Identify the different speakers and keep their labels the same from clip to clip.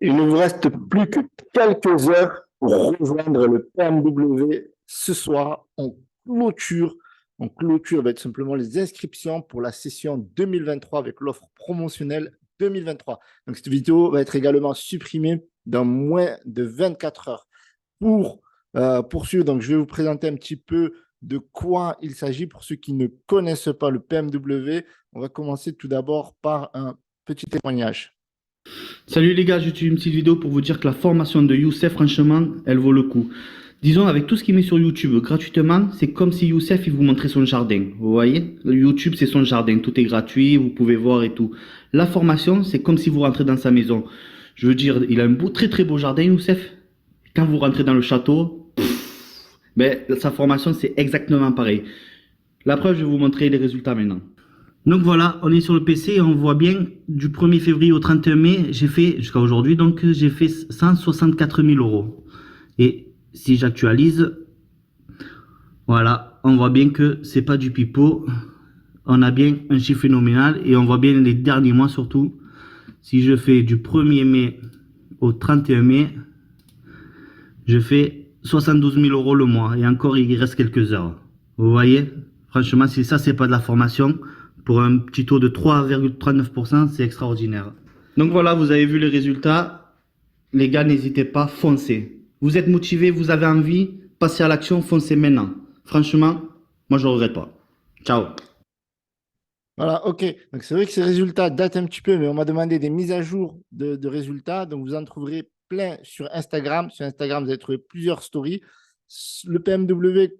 Speaker 1: Il ne vous reste plus que quelques heures pour rejoindre le PMW. Ce soir, on clôture tout simplement les inscriptions pour la session 2023 avec l'offre promotionnelle 2023. Donc, cette vidéo va être également supprimée dans moins de 24 heures. Pour poursuivre, donc, je vais vous présenter un petit peu de quoi il s'agit pour ceux qui ne connaissent pas le PMW. On va commencer tout d'abord par un petit témoignage.
Speaker 2: Salut les gars, j'utilise une petite vidéo pour vous dire que la formation de Youssef, franchement, elle vaut le coup. Disons, avec tout ce qu'il met sur YouTube gratuitement, c'est comme si Youssef, il vous montrait son jardin. Vous voyez? YouTube, c'est son jardin. Tout est gratuit, vous pouvez voir et tout. La formation, c'est comme si vous rentrez dans sa maison. Je veux dire, il a un beau, très très beau jardin, Youssef. Quand vous rentrez dans le château, ben, sa formation, c'est exactement pareil. La preuve, je vais vous montrer les résultats maintenant. Donc voilà, on est sur le PC et on voit bien du 1er février au 31 mai, j'ai fait, jusqu'à aujourd'hui, donc j'ai fait 164 000 euros. Et si j'actualise, voilà, on voit bien que c'est pas du pipeau. On a bien un chiffre phénoménal et on voit bien les derniers mois surtout. Si je fais du 1er mai au 31 mai, je fais 72 000 euros le mois. Et encore, il reste quelques heures. Vous voyez? Franchement, si ça, c'est pas de la formation, pour un petit taux de 3,39%, c'est extraordinaire. Donc voilà, vous avez vu les résultats. Les gars, n'hésitez pas, foncez. Vous êtes motivés, vous avez envie, passez à l'action, foncez maintenant. Franchement, moi, je ne regrette pas. Ciao.
Speaker 1: Voilà, ok. Donc, c'est vrai que ces résultats datent un petit peu, mais on m'a demandé des mises à jour de résultats. Donc, vous en trouverez plein sur Instagram. Sur Instagram, vous allez trouver plusieurs stories. Le PMW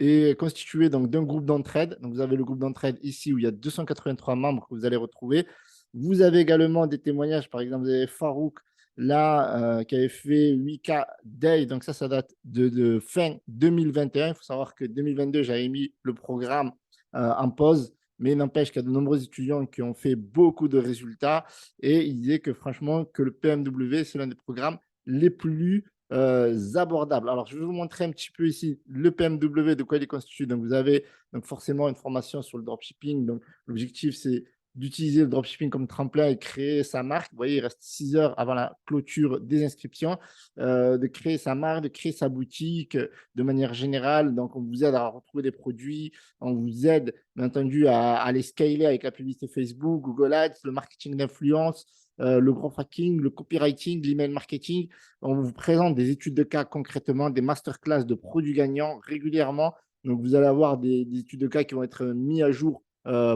Speaker 1: est constitué donc d'un groupe d'entraide. Donc, vous avez le groupe d'entraide ici où il y a 283 membres que vous allez retrouver. Vous avez également des témoignages. Par exemple, vous avez Farouk là qui avait fait 8K Day. Donc, ça date de fin 2021. Il faut savoir que 2022, j'avais mis le programme en pause. Mais il n'empêche qu'il y a de nombreux étudiants qui ont fait beaucoup de résultats et il disait que franchement, que le PMW, c'est l'un des programmes les plus abordables. Alors, je vais vous montrer un petit peu ici le PMW, de quoi il est constitué. Donc, vous avez donc forcément une formation sur le dropshipping. Donc, l'objectif, c'est d'utiliser le dropshipping comme tremplin et créer sa marque. Vous voyez, il reste 6 heures avant la clôture des inscriptions, de créer sa marque, de créer sa boutique de manière générale. Donc, on vous aide à retrouver des produits, on vous aide, bien entendu, à les scaler avec la publicité Facebook, Google Ads, le marketing d'influence, le growth hacking, le copywriting, l'email marketing. On vous présente des études de cas concrètement, des masterclass de produits gagnants régulièrement. Donc, vous allez avoir des études de cas qui vont être mises à jour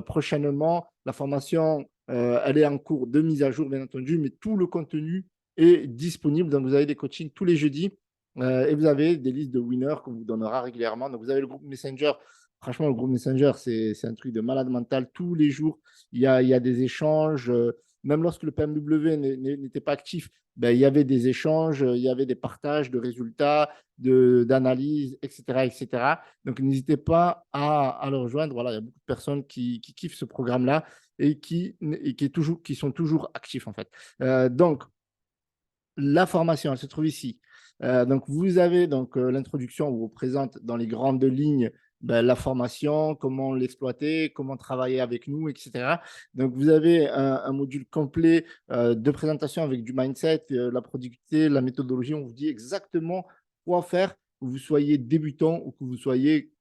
Speaker 1: prochainement. La formation, elle est en cours de mise à jour, bien entendu, mais tout le contenu est disponible. Donc, vous avez des coachings tous les jeudis et vous avez des listes de winners qu'on vous donnera régulièrement. Donc, vous avez le groupe Messenger. Franchement, le groupe Messenger, c'est un truc de malade mental. Tous les jours, il y a des échanges. Même lorsque le PMW n'était pas actif, ben, il y avait des échanges, il y avait des partages de résultats, d'analyses, etc., etc. Donc, n'hésitez pas à le rejoindre. Voilà, il y a beaucoup de personnes qui kiffent ce programme-là et qui sont toujours actifs, en fait. Donc, la formation, elle se trouve ici. Donc, vous avez donc l'introduction où on vous présente dans les grandes lignes ben, la formation, comment l'exploiter, comment travailler avec nous, etc. Donc, vous avez un module complet de présentation avec du mindset, la productivité, la méthodologie. On vous dit exactement quoi faire, que vous soyez débutant ou que vous soyez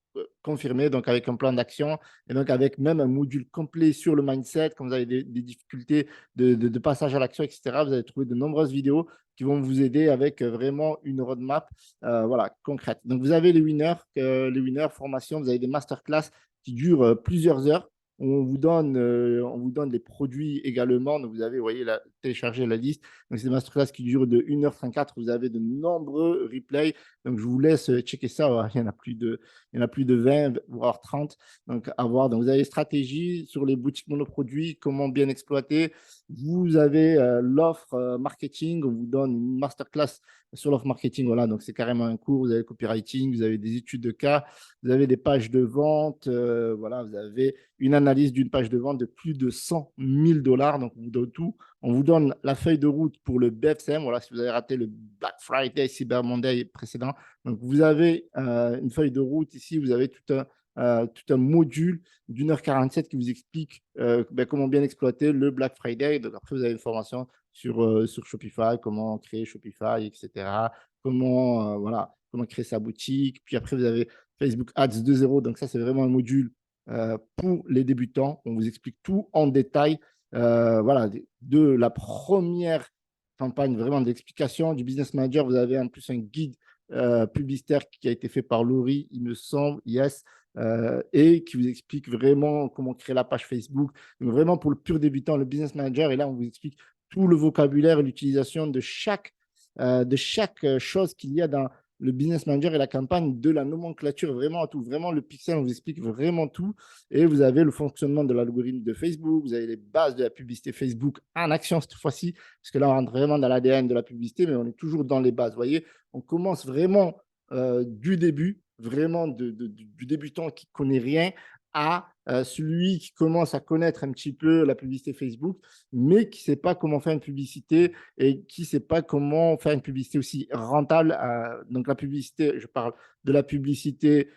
Speaker 1: confirmé, donc avec un plan d'action et donc avec même un module complet sur le mindset. Quand vous avez des difficultés de passage à l'action, etc., vous allez trouver de nombreuses vidéos qui vont vous aider avec vraiment une roadmap voilà, concrète. Donc, vous avez les winners formation, vous avez des masterclass qui durent plusieurs heures. On vous donne les produits également. Donc, vous avez, vous voyez, télécharger la liste. Donc, c'est des masterclass qui durent de 1h34. Vous avez de nombreux replays. Donc, je vous laisse checker ça. Il y en a plus de 20, voire 30. Donc, à voir. Donc, vous avez stratégie sur les boutiques monoproduits, comment bien exploiter. Vous avez l'offre marketing. On vous donne une masterclass sur l'offre marketing. Voilà, donc c'est carrément un cours. Vous avez le copywriting, vous avez des études de cas, vous avez des pages de vente. Voilà, vous avez une analyse d'une page de vente de plus de 100 000 dollars. Donc, on vous donne tout. On vous donne la feuille de route pour le BFCM. Voilà, si vous avez raté le Black Friday, Cyber Monday précédent. Donc, vous avez une feuille de route ici. Vous avez tout un module d'1h47 qui vous explique ben, comment bien exploiter le Black Friday. Donc, après, vous avez une formation sur Shopify, comment créer Shopify, etc. Comment créer sa boutique. Puis après, vous avez Facebook Ads 2.0. Donc ça, c'est vraiment un module pour les débutants. On vous explique tout en détail. Voilà, de la première campagne vraiment d'explication du business manager. Vous avez en plus un guide publicitaire qui a été fait par Laurie, il me semble, yes, et qui vous explique vraiment comment créer la page Facebook. Donc vraiment pour le pur débutant, le business manager, et là, on vous explique tout le vocabulaire et l'utilisation de chaque chose qu'il y a dans le business manager et la campagne, de la nomenclature, vraiment à tout. Vraiment, le pixel, on vous explique vraiment tout. Et vous avez le fonctionnement de l'algorithme de Facebook, vous avez les bases de la publicité Facebook en action cette fois-ci, parce que là, on rentre vraiment dans l'ADN de la publicité, mais on est toujours dans les bases. Vous voyez, on commence vraiment du début, vraiment du débutant qui ne connaît rien à celui qui commence à connaître un petit peu la publicité Facebook, mais qui ne sait pas comment faire une publicité et qui ne sait pas comment faire une publicité aussi rentable. Donc la publicité, je parle de la publicité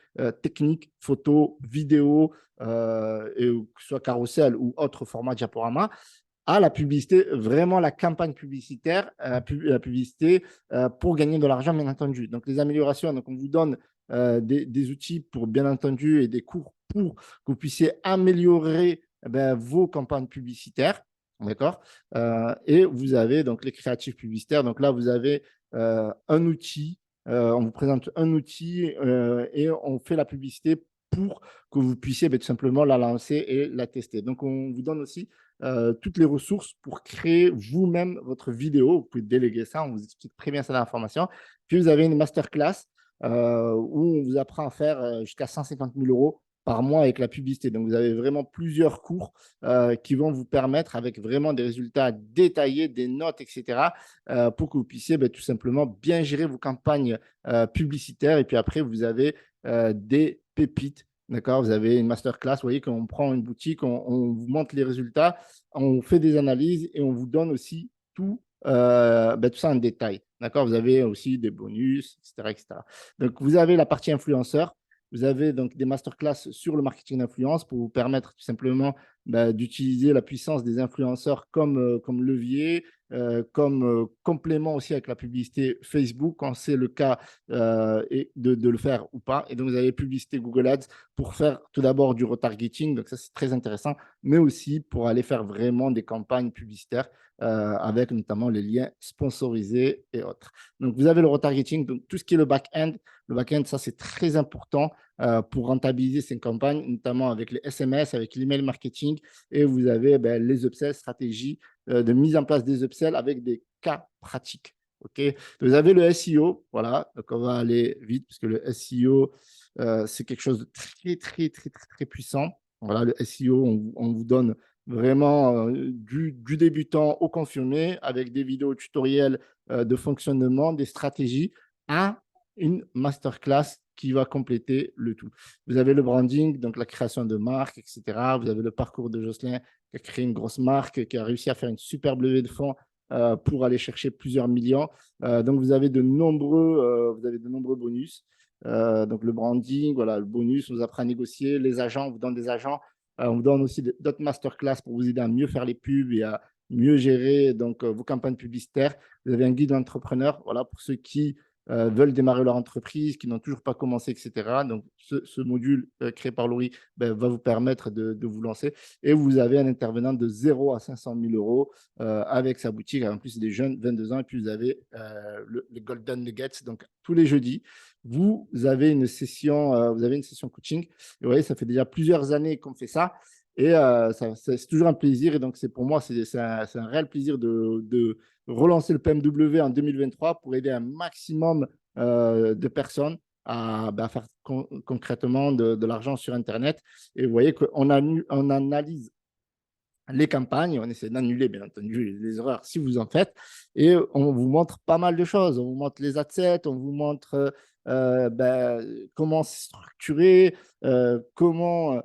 Speaker 1: technique, photo, vidéo, et que ce soit carrousel ou autre format diaporama, à la publicité, vraiment la campagne publicitaire, la publicité pour gagner de l'argent, bien entendu. Donc, les améliorations, donc on vous donne des outils pour, bien entendu, et des cours pour que vous puissiez améliorer vos campagnes publicitaires. D'accord. Et vous avez donc les créatifs publicitaires. Donc là, vous avez un outil. On vous présente un outil et on fait la publicité pour que vous puissiez tout simplement la lancer et la tester. Donc, on vous donne aussi toutes les ressources pour créer vous-même votre vidéo. Vous pouvez déléguer ça, on vous explique très bien ça dans la formation. Puis vous avez une masterclass où on vous apprend à faire jusqu'à 150 000 euros par mois avec la publicité. Donc, vous avez vraiment plusieurs cours qui vont vous permettre, avec vraiment des résultats détaillés, des notes, etc., pour que vous puissiez tout simplement bien gérer vos campagnes publicitaires. Et puis après, vous avez des pépites. D'accord, vous avez une masterclass, vous voyez, quand on prend une boutique, on vous montre les résultats, on fait des analyses et on vous donne aussi tout ça en détail. D'accord, vous avez aussi des bonus, etc., etc. Donc, vous avez la partie influenceur. Vous avez donc des masterclass sur le marketing d'influence pour vous permettre tout simplement d'utiliser la puissance des influenceurs comme levier, comme complément aussi avec la publicité Facebook quand c'est le cas et de le faire ou pas. Et donc, vous avez publicité Google Ads pour faire tout d'abord du retargeting. Donc, ça, c'est très intéressant, mais aussi pour aller faire vraiment des campagnes publicitaires avec notamment les liens sponsorisés et autres. Donc, vous avez le retargeting, donc tout ce qui est le back-end. Le back-end, ça, c'est très important pour rentabiliser ces campagnes, notamment avec les SMS, avec l'email marketing. Et vous avez les upsells, stratégies de mise en place des upsells avec des cas pratiques. Okay. Vous avez le SEO, voilà, donc on va aller vite parce que le SEO, c'est quelque chose de très, très, très, très, très puissant. Voilà, le SEO, on vous donne vraiment du débutant au confirmé avec des vidéos tutoriels de fonctionnement, des stratégies à une masterclass qui va compléter le tout. Vous avez le branding, donc la création de marques, etc. Vous avez le parcours de Jocelyn qui a créé une grosse marque, qui a réussi à faire une superbe levée de fonds pour aller chercher plusieurs millions. Donc, vous avez de nombreux bonus. Donc, le branding, voilà, le bonus, on vous apprend à négocier. Les agents, on vous donne des agents. On vous donne aussi d'autres masterclass pour vous aider à mieux faire les pubs et à mieux gérer donc, vos campagnes publicitaires. Vous avez un guide d'entrepreneur, voilà, pour ceux qui veulent démarrer leur entreprise, qui n'ont toujours pas commencé, etc. Donc, ce module créé par Laurie va vous permettre de vous lancer. Et vous avez un intervenant de 0 à 500 000 euros avec sa boutique. En plus, c'est des jeunes, 22 ans. Et puis, vous avez les Golden Nuggets. Donc, tous les jeudis, vous avez une session coaching. Et vous voyez, ça fait déjà plusieurs années qu'on fait ça. Et c'est toujours un plaisir. Et donc, pour moi, c'est un réel plaisir de relancer le PMW en 2023 pour aider un maximum de personnes à faire concrètement de l'argent sur Internet. Et vous voyez qu'on analyse les campagnes, on essaie d'annuler bien entendu les erreurs si vous en faites, et on vous montre pas mal de choses. On vous montre les assets, on vous montre comment structurer, comment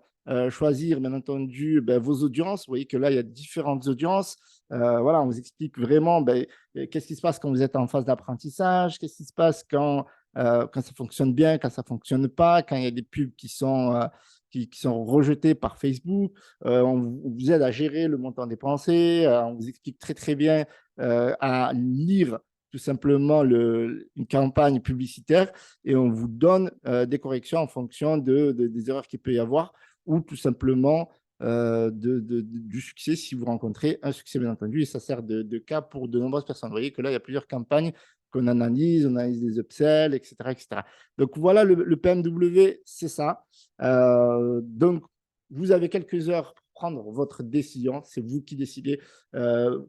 Speaker 1: choisir bien entendu vos audiences. Vous voyez que là, il y a différentes audiences. Voilà, on vous explique vraiment qu'est-ce qui se passe quand vous êtes en phase d'apprentissage, qu'est-ce qui se passe quand ça fonctionne bien, quand ça ne fonctionne pas, quand il y a des pubs qui sont rejetés par Facebook. On vous aide à gérer le montant dépensé. On vous explique très, très bien à lire tout simplement une campagne publicitaire et on vous donne des corrections en fonction des erreurs qu'il peut y avoir ou tout simplement du succès si vous rencontrez un succès, bien entendu. Et ça sert de cas pour de nombreuses personnes. Vous voyez que là, il y a plusieurs campagnes qu'on analyse, on analyse des upsells, etc. etc. Donc voilà, le PMW, c'est ça. Donc, vous avez quelques heures pour prendre votre décision. C'est vous qui décidez.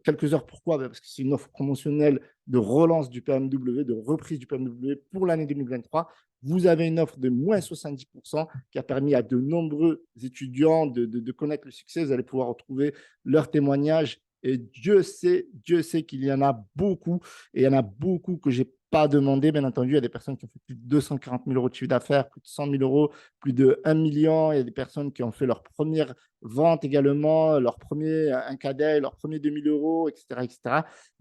Speaker 1: Quelques heures, pourquoi? Parce que c'est une offre promotionnelle de relance du PMW, de reprise du PMW pour l'année 2023. Vous avez une offre de moins 70% qui a permis à de nombreux étudiants de connaître le succès. Vous allez pouvoir retrouver leurs témoignages. Et Dieu sait qu'il y en a beaucoup. Et il y en a beaucoup que je n'ai pas demandé, bien entendu. Il y a des personnes qui ont fait plus de 240 000 euros de chiffre d'affaires, plus de 100 000 euros, plus de 1 million. Il y a des personnes qui ont fait leur première vente également, leur premier un cadet, leur premier 2 000 euros, etc. etc.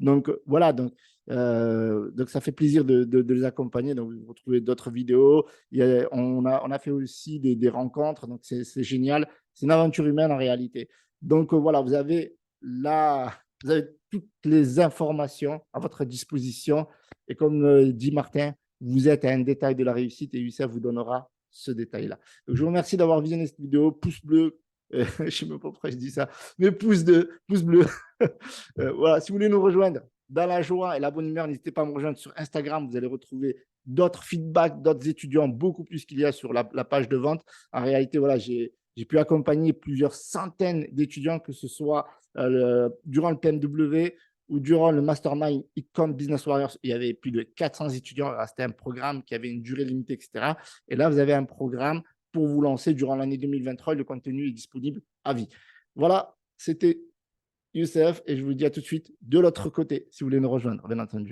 Speaker 1: Donc voilà, donc ça fait plaisir de les accompagner. Donc, vous retrouvez d'autres vidéos. On a fait aussi des rencontres. Donc, c'est génial. C'est une aventure humaine en réalité. Donc, voilà, vous avez toutes les informations à votre disposition. Et comme dit Martin, vous êtes à un détail de la réussite et Youssef vous donnera ce détail-là. Donc, je vous remercie d'avoir visionné cette vidéo. Pouce bleu. Je ne sais même pas pourquoi je dis ça, mais pouce bleu. Voilà, si vous voulez nous rejoindre dans la joie et la bonne humeur, n'hésitez pas à me rejoindre sur Instagram. Vous allez retrouver d'autres feedbacks, d'autres étudiants, beaucoup plus qu'il y a sur la page de vente. En réalité, voilà, j'ai pu accompagner plusieurs centaines d'étudiants, que ce soit durant le PMW ou durant le Mastermind Ecom Business Warriors. Il y avait plus de 400 étudiants. C'était un programme qui avait une durée limitée, etc. Et là, vous avez un programme pour vous lancer durant l'année 2023 et le contenu est disponible à vie. Voilà, c'était Youssef et je vous dis à tout de suite de l'autre côté si vous voulez nous rejoindre, bien entendu.